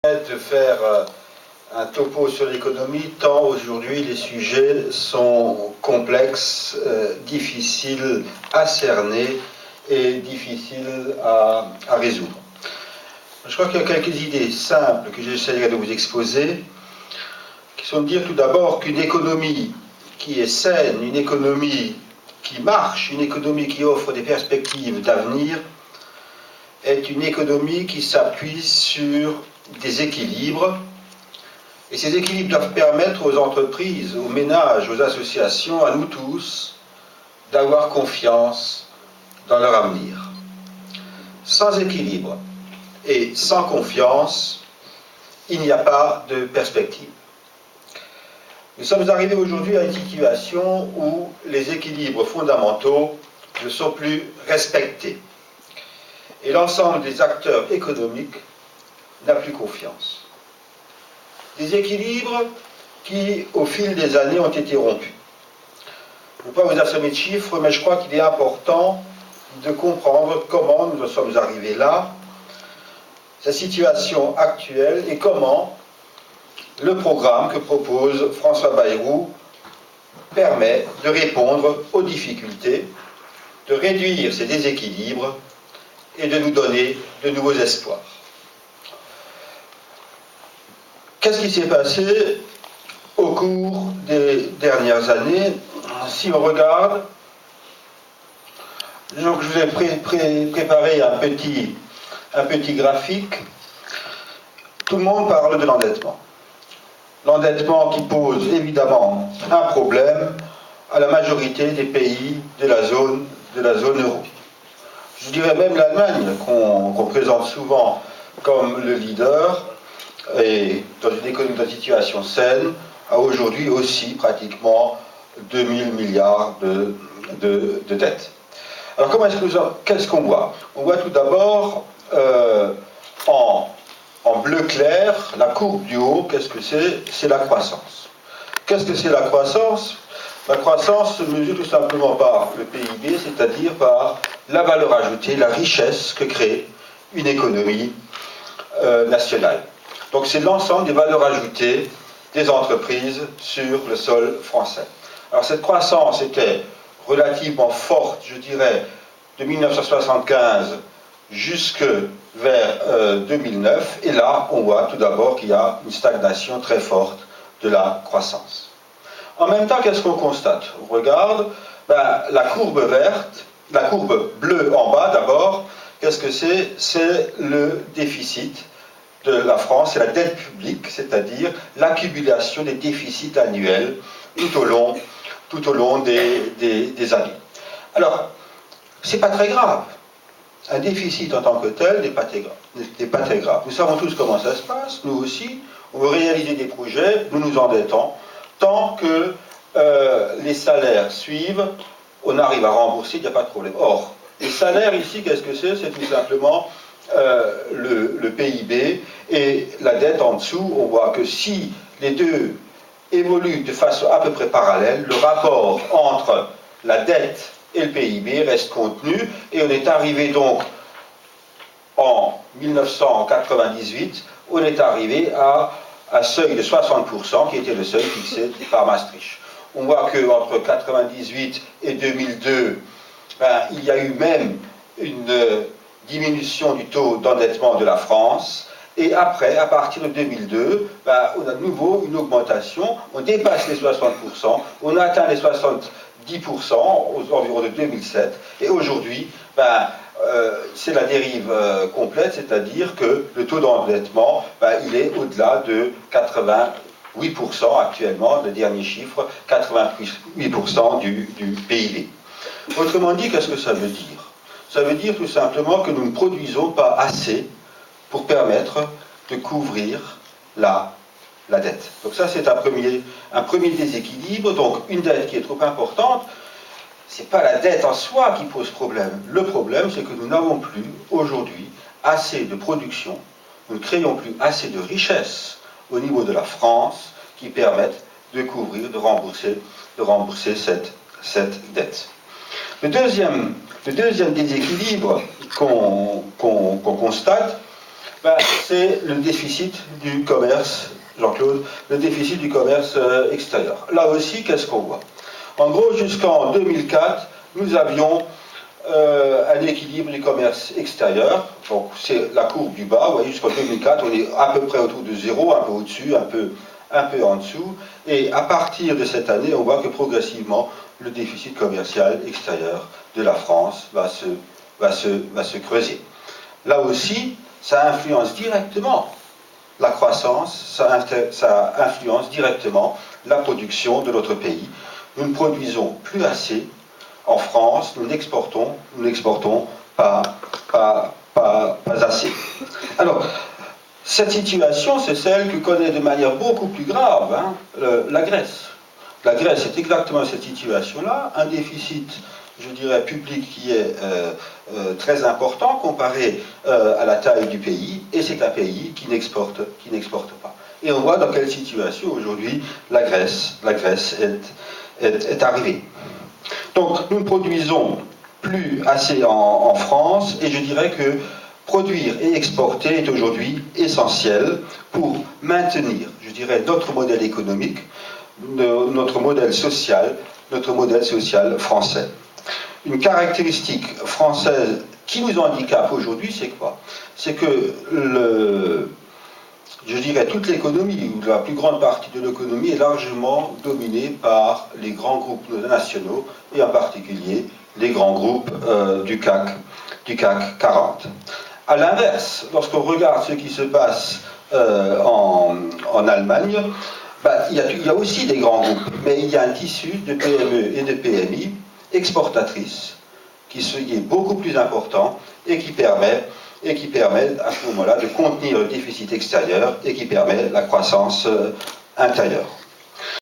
De faire un topo sur l'économie, tant aujourd'hui les sujets sont complexes, difficiles à cerner et difficiles à résoudre. Je crois qu'il y a quelques idées simples que j'essaierai de vous exposer, qui sont de dire tout d'abord qu'une économie qui est saine, une économie qui marche, une économie qui offre des perspectives d'avenir, est une économie qui s'appuie sur des équilibres, et ces équilibres doivent permettre aux entreprises, aux ménages, aux associations, à nous tous, d'avoir confiance dans leur avenir. Sans équilibre et sans confiance, il n'y a pas de perspective. Nous sommes arrivés aujourd'hui à une situation où les équilibres fondamentaux ne sont plus respectés. Et l'ensemble des acteurs économiques n'a plus confiance. Des équilibres qui, au fil des années, ont été rompus. Je ne veux pas vous assommer de chiffres, mais je crois qu'il est important de comprendre comment nous en sommes arrivés là, sa situation actuelle et comment le programme que propose François Bayrou permet de répondre aux difficultés, de réduire ces déséquilibres et de nous donner de nouveaux espoirs. Qu'est-ce qui s'est passé au cours des dernières années? Si on regarde, donc je vous ai préparé un petit graphique. Tout le monde parle de l'endettement. L'endettement qui pose évidemment un problème à la majorité des pays de la zone euro. Je dirais même l'Allemagne, qu'on présente souvent comme le leader, et dans une économie de situation saine, a aujourd'hui aussi pratiquement 2000 milliards de dettes. Alors qu'est-ce qu'on voit? On voit tout d'abord en bleu clair la courbe du haut. Qu'est-ce que c'est? C'est la croissance. Qu'est-ce que c'est la croissance? La croissance se mesure tout simplement par le PIB, c'est-à-dire par la valeur ajoutée, la richesse que crée une économie nationale. Donc c'est l'ensemble des valeurs ajoutées des entreprises sur le sol français. Alors cette croissance était relativement forte, je dirais, de 1975 jusque vers 2009, et là on voit tout d'abord qu'il y a une stagnation très forte de la croissance. En même temps, qu'est-ce qu'on constate? On regarde la courbe verte, la courbe bleue en bas d'abord. Qu'est-ce que c'est? C'est le déficit de la France, c'est la dette publique, c'est-à-dire l'accumulation des déficits annuels tout au long des années. Alors, c'est pas très grave. Un déficit en tant que tel n'est pas très grave. Nous savons tous comment ça se passe, nous aussi. On veut réaliser des projets, nous nous endettons. Tant que les salaires suivent, on arrive à rembourser, il n'y a pas de problème. Or, les salaires ici, qu'est-ce que c'est? C'est tout simplement le PIB, et la dette en dessous. On voit que si les deux évoluent de façon à peu près parallèle, le rapport entre la dette et le PIB reste contenu, et on est arrivé donc en 1998, on est arrivé à un seuil de 60% qui était le seuil fixé par Maastricht. On voit qu'entre 1998 et 2002, il y a eu même une diminution du taux d'endettement de la France, et après, à partir de 2002, on a de nouveau une augmentation, on dépasse les 60%, on atteint les 70% aux environs de 2007, et aujourd'hui, c'est la dérive complète, c'est-à-dire que le taux d'endettement, il est au-delà de 88% actuellement, le dernier chiffre, 88% du PIB. Autrement dit, qu'est-ce que ça veut dire? Ça veut dire tout simplement que nous ne produisons pas assez pour permettre de couvrir la dette. Donc ça, c'est un premier déséquilibre. Donc une dette qui est trop importante, ce n'est pas la dette en soi qui pose problème. Le problème, c'est que nous n'avons plus aujourd'hui assez de production, nous ne créons plus assez de richesses au niveau de la France qui permettent de couvrir, de rembourser cette dette. Le deuxième déséquilibre qu'on constate, c'est le déficit du commerce, Jean-Claude, le déficit du commerce extérieur. Là aussi, qu'est-ce qu'on voit? En gros, jusqu'en 2004, nous avions un équilibre du commerce extérieur. Donc, c'est la courbe du bas. Vous voyez, jusqu'en 2004, on est à peu près autour de zéro, un peu au-dessus, un peu en dessous. Et à partir de cette année, on voit que progressivement, le déficit commercial extérieur de la France va se creuser. Là aussi, ça influence directement la croissance, ça influence directement la production de notre pays. Nous ne produisons plus assez en France, nous n'exportons pas assez. Alors, cette situation, c'est celle que connaît de manière beaucoup plus grave la Grèce. La Grèce est exactement cette situation-là, un déficit, je dirais, public qui est très important comparé à la taille du pays, et c'est un pays qui n'exporte pas. Et on voit dans quelle situation aujourd'hui la Grèce est arrivée. Donc nous ne produisons plus assez en France, et je dirais que produire et exporter est aujourd'hui essentiel pour maintenir, je dirais, notre modèle économique, notre modèle social français. Une caractéristique française qui nous handicape aujourd'hui, c'est quoi? C'est que je dirais toute l'économie, ou la plus grande partie de l'économie, est largement dominée par les grands groupes nationaux, et en particulier les grands groupes du CAC 40. A l'inverse, lorsqu'on regarde ce qui se passe en Allemagne, il y a aussi des grands groupes, mais il y a un tissu de PME et de PMI exportatrices qui est beaucoup plus important et qui permet à ce moment-là de contenir le déficit extérieur et qui permet la croissance intérieure.